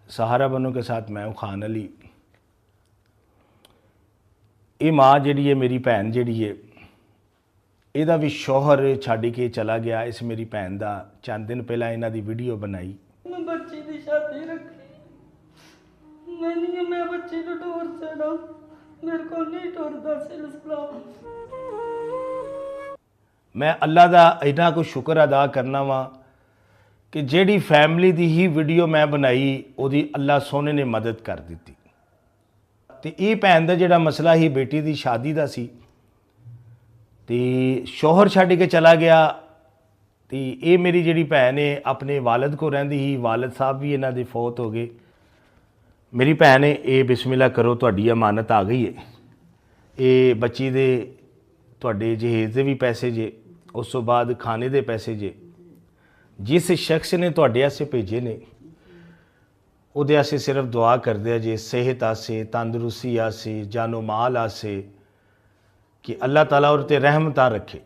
सहारा बनों के साथ मैं हूँ खान अली। ये माँ जी है मेरी भैन जी है, ਇਹਦਾ भी शौहर छड़ के चला गया। इस मेरी भैन का चंद दिन पहला इन्हों की वीडियो बनाई। मैं बच्ची की शादी रखी, मैं बच्ची को टोर छड़ा, मेरे को नहीं टोरदा सिलसिला। मैं अल्लाह का इन्ना कुछ शुक्र अदा करना वा कि जेड़ी फैमिली की ही वीडियो मैं बनाई उहदी अल्लाह सोने ने मदद कर दी। तो ये भैन का जिहड़ा मसला ही बेटी की शादी का सी, तो शौहर छड्ड के चला गया। तो ये मेरी जिहड़ी भैन है अपने वालद को रहिंदी ही, वालद साहब भी इन्हां दे फौत हो गए। मेरी भैन है ये बिस्मिल्लाह करो, तुहाडी अमानत आ गई है। ये बच्ची दे तुहाडे जहेज दे भी पैसे जे, उस तो बाद खाने दे पैसे जे, जिस शख्स ने तुहाडे आस्ते भेजे ने उहदे आस्ते सिर्फ दुआ करदे जे सेहत आस्ते, तंदुरुस्ती आस्ते, जानो माल आस्ते कि अल्लाह ताला उहदे ते रहमतां रखे।